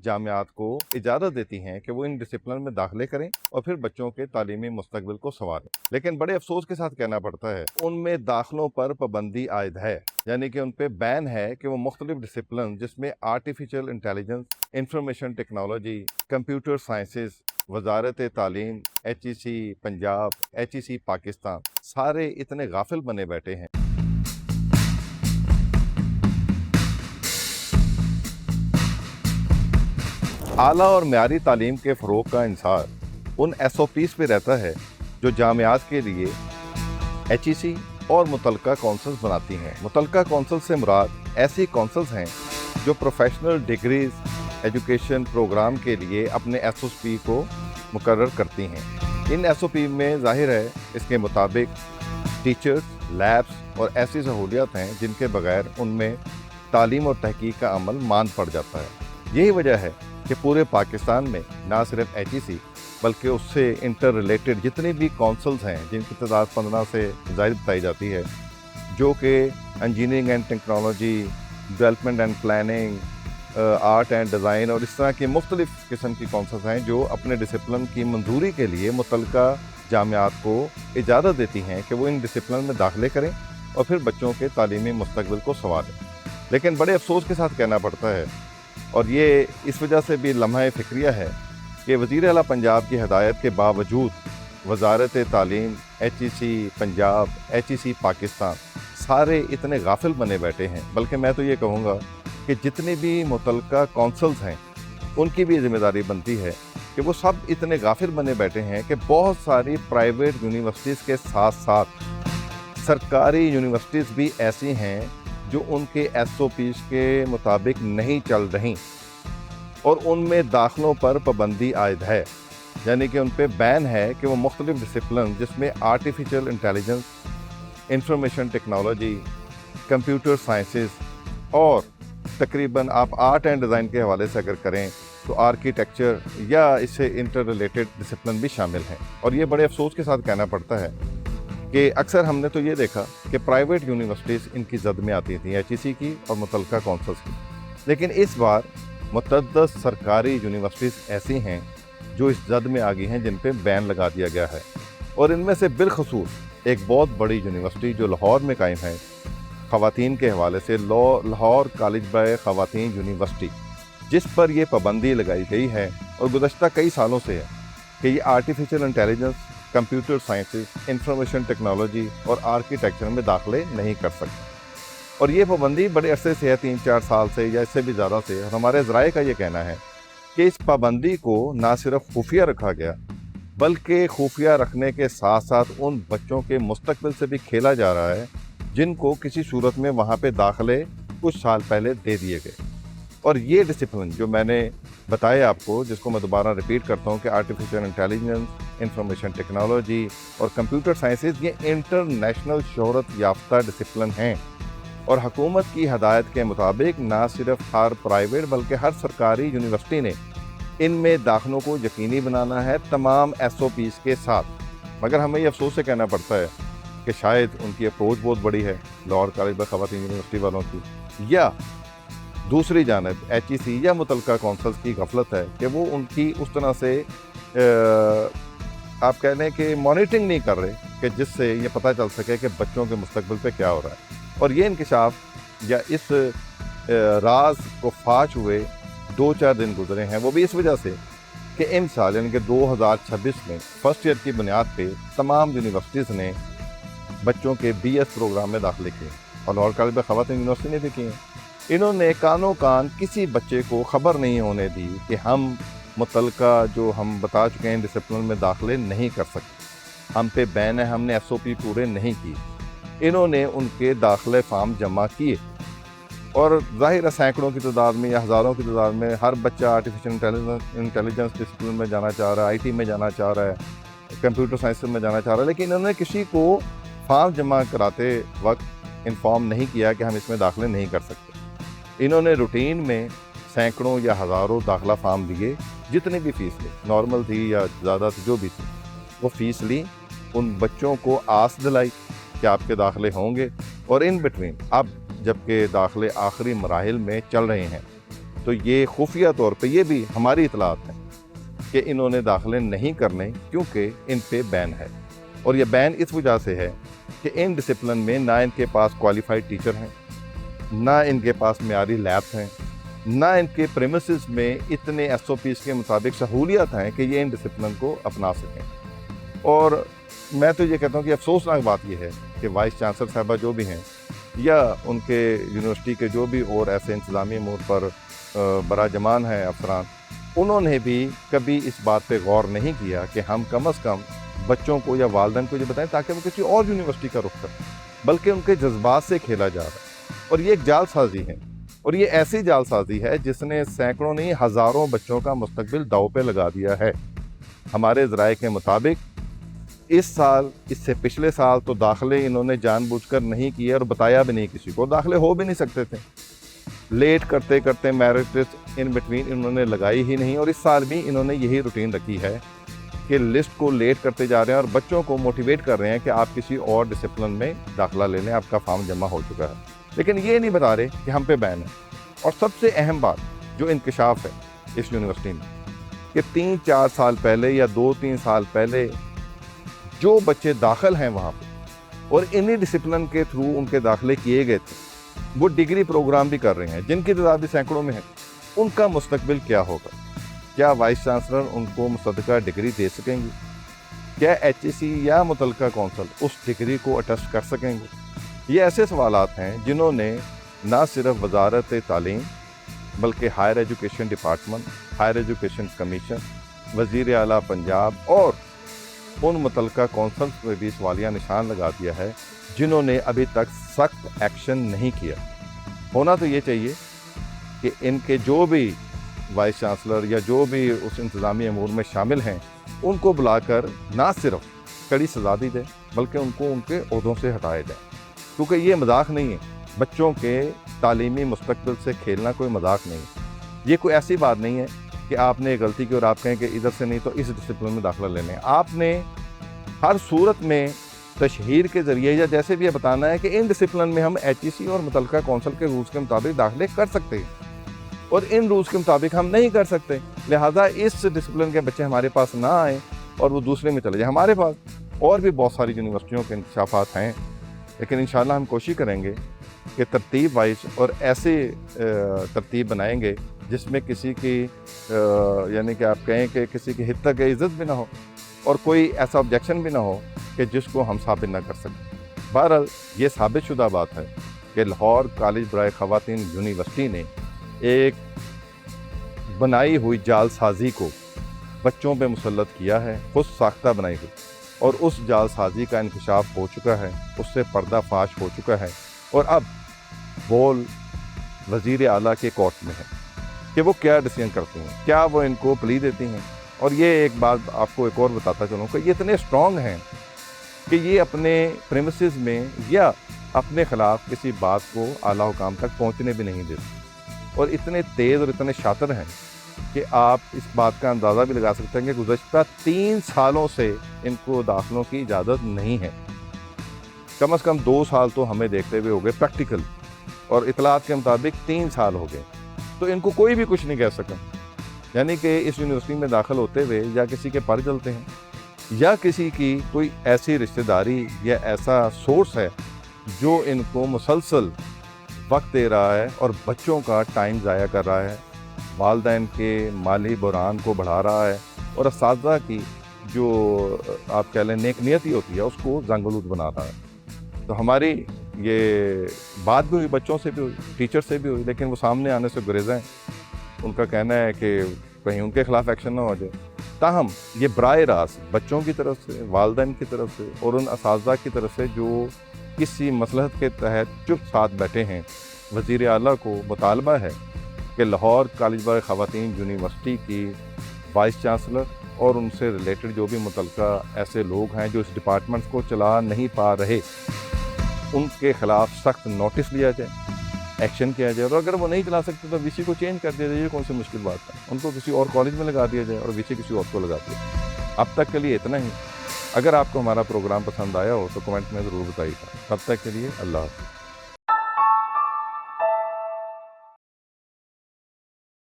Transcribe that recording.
जामियात को इजाज़त देती हैं कि वो इन डिसिप्लिन में दाखिले करें और फिर बच्चों के तालीमी मुस्तकबिल को संवारें। लेकिन बड़े अफसोस के साथ कहना पड़ता है उनमें दाखिलों पर पाबंदी आयद है, यानी कि उन पे बैन है कि वो मुख्तलिफ डिसिप्लिन जिसमें artificial intelligence, information technology, computer sciences, वजारत तालीम, HEC पंजाब, HEC पाकिस्तान, सारे इतने गाफिल बने बैठे हैं। आला और म्यारी तालीम के फ़रोग़ का इंसार उन SOPs पे रहता है जो जामियात के लिए HEC और मुतलका कौंसल्स बनाती हैं। मुतलका कौंसल से मुराद ऐसी कौंसल्स हैं जो प्रोफेशनल डिग्रीज एजुकेशन प्रोग्राम के लिए अपने SOP को मुकर्रर करती हैं। इन SOP में ज़ाहिर है इसके मुताबिक टीचर्स, लैब्स और ऐसी सहूलियात हैं जिनके बगैर उनमें तालीम और तहकीक का अमल मांद पड़ जाता है। यही वजह है कि पूरे पाकिस्तान में ना सिर्फ HEC बल्कि उससे इंटर रिलेटेड जितनी भी कौंसल्स हैं जिनकी तादाद 15 से ज़ायद बताई जाती है, जो कि engineering and technology, development and planning, art and design और इस तरह की मुख्तलिफ़ किस्म की कौंसल्स हैं जो अपने डिसिप्लिन की मंजूरी के लिए मुतलका जामियात को इजाज़त देती हैं कि वो इन डिसिप्लिन में दाखिले करें और फिर बच्चों के तालीमी मुस्तकबिल को संवारें। लेकिन बड़े अफसोस के साथ कहना पड़ता है, और ये इस वजह से भी लम्हा फ़िक्रिया है कि वज़ीर आला पंजाब की हिदायत के बावजूद वजारत तालीम, HEC पंजाब, HEC पाकिस्तान सारे इतने गाफिल बने बैठे हैं। बल्कि मैं तो ये कहूँगा कि जितनी भी मुतलका कौंसल्स हैं उनकी भी ज़िम्मेदारी बनती है कि वो सब इतने गाफिल बने बैठे हैं कि बहुत सारी प्राइवेट यूनिवर्सिटीज़ के साथ साथ सरकारी यूनिवर्सिटीज़ भी ऐसी हैं जो उनके SOPs के मुताबिक नहीं चल रही और उनमें दाखिलों पर पाबंदी आयद है, यानी कि उन पे बैन है कि वो मुख्तलिफ डिसिप्लिन जिसमें artificial intelligence, information technology, computer sciences और तकरीबन आप आर्ट एंड डिज़ाइन के हवाले से अगर करें तो आर्किटेक्चर या इससे इंटर रिलेटेड डिसिप्लिन भी शामिल हैं। और ये बड़े अफसोस के साथ कहना पड़ता है कि अक्सर हमने तो ये देखा कि प्राइवेट यूनिवर्सिटीज़ इनकी जद में आती थी, HEC की और मुतलका कौंसल्स की, लेकिन इस बार मुतअद्दिद सरकारी यूनिवर्सिटीज़ ऐसी हैं जो इस जद में आ गई हैं जिन पे बैन लगा दिया गया है। और इनमें से बिलखसूस एक बहुत बड़ी यूनिवर्सिटी जो लाहौर में कायम है ख़वातीन के हवाले से, लाहौर कॉलेज बाय ख़वातीन यूनिवर्सिटी, जिस पर यह पाबंदी लगाई गई है और गुज़श्ता कई सालों से है कि ये artificial intelligence, computer sciences, information technology और आर्किटेक्चर में दाखिले नहीं कर सकते। और ये पाबंदी बड़े अरसे से है, 3-4 साल से या इससे भी ज़्यादा से। हमारे ज़राए का ये कहना है कि इस पाबंदी को ना सिर्फ खुफिया रखा गया बल्कि खुफिया रखने के साथ साथ उन बच्चों के मुस्तकबिल से भी खेला जा रहा है जिनको किसी सूरत में वहाँ पे दाखिले कुछ साल पहले दे दिए गए। और ये डिसिप्लिन जो मैंने बताया आपको, जिसको मैं दोबारा रिपीट करता हूँ कि आर्टिफिशियल इंटेलिजेंस, इंफॉर्मेशन टेक्नोलॉजी और कंप्यूटर साइंसेज, ये इंटरनेशनल शोहरत याफ्ता डिसिप्लिन हैं और हुकूमत की हदायत के मुताबिक ना सिर्फ हर प्राइवेट बल्कि हर सरकारी यूनिवर्सिटी ने इनमें दाखिलों को यकीनी बनाना है तमाम SOPs के साथ। मगर हमें ये अफसोस से कहना पड़ता है कि शायद उनकी अप्रोच बहुत बड़ी है लाहौर कॉलेज बाय ख़वातीन यूनिवर्सिटी वालों की, या दूसरी जानब HEC या मुतलका कौंसल्स की गफलत है कि वो उनकी उस तरह से आप कह लें कि मॉनिटरिंग नहीं कर रहे कि जिससे ये पता चल सके कि बच्चों के मुस्तकबिल पे क्या हो रहा है। और ये इंकशाफ या इस राज को फाश हुए 2-4 दिन गुजरे हैं, वो भी इस वजह से कि इन साल यानी कि 2026 में फर्स्ट ईयर की बुनियाद पे तमाम यूनिवर्सिटीज़ ने बच्चों के BS प्रोग्राम में दाखिले किए और लाहौर कॉलेज बाय ख़वातीन यूनिवर्सिटी ने भी किए। इन्होंने कानो कान किसी बच्चे को ख़बर नहीं होने दी कि हम मुतलका जो हम बता चुके हैं डिसिप्लिन में दाखिले नहीं कर सकते, हम पे बैन है, हमने SOP पूरे नहीं किए। इन्होंने उनके दाखिले फार्म जमा किए और ज़ाहिर है सैकड़ों की तादाद में या हज़ारों की तादाद में हर बच्चा आर्टिफिशियल इंटेलिजेंस डिसिप्लिन में जाना चाह रहा है, IT में जाना चाह रहा है, कंप्यूटर साइंस में जाना चाह रहा है, लेकिन इन्होंने किसी को फार्म जमा कराते वक्त इन्फॉर्म नहीं किया कि हम इसमें दाखिले नहीं कर सकते। इन्होंने रूटीन में सैकड़ों या हज़ारों दाखिला फार्म दिए, जितनी भी फ़ीस ली, नॉर्मल थी या ज़्यादा थी, जो भी थी वो फ़ीस ली, उन बच्चों को आस दिलाई कि आपके दाखिले होंगे। और इन बिटवीन अब जबकि दाखिले आखिरी मराहिल में चल रहे हैं تو یہ خفیہ طور پہ یہ بھی ہماری اطلاعات ہیں کہ انہوں نے داخلے نہیں کرنے کیونکہ ان پہ بین ہے. اور یہ بین اس وجہ سے ہے کہ ان ڈسپلن میں نہ ان کے پاس کوالیفائڈ ٹیچر ہیں، نہ ان کے پاس معیاری لیبس ہیں، نہ ان کے پریمیسز میں اتنے ایس او پیز کے مطابق سہولیات ہیں کہ یہ ان ڈسپلن کو اپنا سکیں. اور میں تو یہ کہتا ہوں کہ افسوسناک بات یہ ہے کہ وائس چانسلر صاحبہ جو بھی ہیں یا ان کے یونیورسٹی کے جو بھی اور ایسے انتظامی امور پر براجمان ہیں افسران، انہوں نے بھی کبھی اس بات پہ غور نہیں کیا کہ ہم کم از کم بچوں کو یا والدین کو یہ بتائیں تاکہ وہ کسی اور یونیورسٹی کا رخ کریں، بلکہ ان کے جذبات سے کھیلا جا رہا ہے. اور یہ ایک جال سازی ہے، اور یہ ایسی جال سازی ہے جس نے سینکڑوں نہیں ہزاروں بچوں کا مستقبل داؤ پہ لگا دیا ہے. ہمارے ذرائع کے مطابق اس سال، اس سے پچھلے سال تو داخلے انہوں نے جان بوجھ کر نہیں کیے اور بتایا بھی نہیں کسی کو، داخلے ہو بھی نہیں سکتے تھے. لیٹ کرتے کرتے میرٹ ٹیسٹ ان بٹوین انہوں نے لگائی ہی نہیں، اور اس سال بھی انہوں نے یہی روٹین رکھی ہے کہ لسٹ کو لیٹ کرتے جا رہے ہیں اور بچوں کو موٹیویٹ کر رہے ہیں کہ آپ کسی اور ڈسپلن میں داخلہ لے لیں، آپ کا فارم جمع ہو چکا ہے. لیکن یہ نہیں بتا رہے کہ ہم پہ بین ہے. اور سب سے اہم بات جو انکشاف ہے اس یونیورسٹی میں کہ 3-4 سال پہلے یا 2-3 سال پہلے جو بچے داخل ہیں وہاں پہ اور انہی ڈسپلن کے تھرو ان کے داخلے کیے گئے تھے، وہ ڈگری پروگرام بھی کر رہے ہیں جن کی تعداد بھی سینکڑوں میں ہے. ان کا مستقبل کیا ہوگا؟ کیا وائس چانسلر ان کو مصدقہ ڈگری دے سکیں گے؟ کیا ایچ ای سی یا متعلقہ کونسل اس ڈگری کو اٹیسٹ کر سکیں گے؟ یہ ایسے سوالات ہیں جنہوں نے نہ صرف وزارت تعلیم بلکہ higher education department, higher education commission, وزیر اعلیٰ پنجاب اور ان متعلقہ کونسلز پہ بھی سوالیہ نشان لگا دیا ہے جنہوں نے ابھی تک سخت ایکشن نہیں کیا. ہونا تو یہ چاہیے کہ ان کے جو بھی وائس چانسلر یا جو بھی اس انتظامی امور میں شامل ہیں ان کو بلا کر نہ صرف کڑی سزا دی جائے بلکہ ان کو ان کے عہدوں سے ہٹایا جائے، کیونکہ یہ مذاق نہیں ہے. بچوں کے تعلیمی مستقبل سے کھیلنا کوئی مذاق نہیں ہے. یہ کوئی ایسی بات نہیں ہے کہ آپ نے غلطی کی اور آپ کہیں کہ ادھر سے نہیں تو اس ڈسپلن میں داخلہ لینے ہیں. آپ نے ہر صورت میں تشہیر کے ذریعے یا جیسے بھی یہ بتانا ہے کہ ان ڈسپلن میں ہم ایچ ای سی اور متعلقہ کونسل کے رولز کے مطابق داخلے کر سکتے ہیں اور ان رولز کے مطابق ہم نہیں کر سکتے، لہٰذا اس ڈسپلن کے بچے ہمارے پاس نہ آئیں اور وہ دوسرے میں چلے جائیں. ہمارے پاس اور بھی بہت ساری یونیورسٹیوں کے انکشافات ہیں، لیکن انشاءاللہ ہم کوشش کریں گے کہ ترتیب وائز اور ایسے ترتیب بنائیں گے جس میں کسی کی یعنی کہ آپ کہیں کہ کسی کی حد تک عزت بھی نہ ہو اور کوئی ایسا آبجیکشن بھی نہ ہو کہ جس کو ہم ثابت نہ کر سکیں. بہرحال یہ ثابت شدہ بات ہے کہ لاہور کالج برائے خواتین یونیورسٹی نے ایک بنائی ہوئی جال سازی کو بچوں پہ مسلط کیا ہے، خود ساختہ بنائی ہوئی، اور اس جال سازی کا انکشاف ہو چکا ہے، اس سے پردہ فاش ہو چکا ہے. اور اب بول وزیر اعلیٰ کے کورٹ میں ہے کہ وہ کیا ڈیسیژن کرتے ہیں، کیا وہ ان کو پلی دیتی ہیں. اور یہ ایک بات آپ کو ایک اور بتاتا چلوں کہ یہ اتنے اسٹرانگ ہیں کہ یہ اپنے پریمیسز میں یا اپنے خلاف کسی بات کو اعلیٰ حکام تک پہنچنے بھی نہیں دیتے، اور اتنے تیز اور اتنے شاطر ہیں کہ آپ اس بات کا اندازہ بھی لگا سکتے ہیں کہ گزشتہ 3 سالوں سے ان کو داخلوں کی اجازت نہیں ہے. کم از کم 2 سال تو ہمیں دیکھتے ہوئے ہو گئے پریکٹیکل، اور اطلاعات کے مطابق 3 سال ہو گئے، تو ان کو کوئی بھی کچھ نہیں کہہ سکا. یعنی کہ اس یونیورسٹی میں داخل ہوتے ہوئے یا کسی کے پر چلتے ہیں یا کسی کی کوئی ایسی رشتہ داری یا ایسا سورس ہے جو ان کو مسلسل وقت دے رہا ہے اور بچوں کا ٹائم ضائع کر رہا ہے، والدین کے مالی بحران کو بڑھا رہا ہے، اور اساتذہ کی جو آپ کہہ لیں نیک نیتی ہوتی ہے اس کو زنگ آلود بنا رہا ہے. تو ہماری یہ بات بھی ہوئی، بچوں سے بھی ہوئی، ٹیچر سے بھی ہوئی، لیکن وہ سامنے آنے سے گریزیں ہیں. ان کا کہنا ہے کہ کہیں ان کے خلاف ایکشن نہ ہو جائے. تاہم یہ براہ راست بچوں کی طرف سے، والدین کی طرف سے اور ان اساتذہ کی طرف سے جو کسی مصلحت کے تحت چپ ساتھ بیٹھے ہیں، وزیر اعلیٰ کو مطالبہ ہے کہ لاہور کالج برائے خواتین یونیورسٹی کی وائس چانسلر اور ان سے ریلیٹڈ جو بھی متعلقہ ایسے لوگ ہیں جو اس ڈپارٹمنٹ کو چلا نہیں پا رہے، ان کے خلاف سخت نوٹس لیا جائے، ایکشن کیا جائے. اور اگر وہ نہیں چلا سکتے تو وی سی کو چینج کر دیا جائے. یہ کون سی مشکل بات ہے؟ ان کو کسی اور کالج میں لگا دیا جائے اور وی سی کسی اور کو لگا دیا. اب تک کے لیے اتنا ہی. اگر آپ کو ہمارا پروگرام پسند آیا ہو تو کمنٹ میں ضرور بتائیے گا. تب تک کے لیے اللہ حافظ.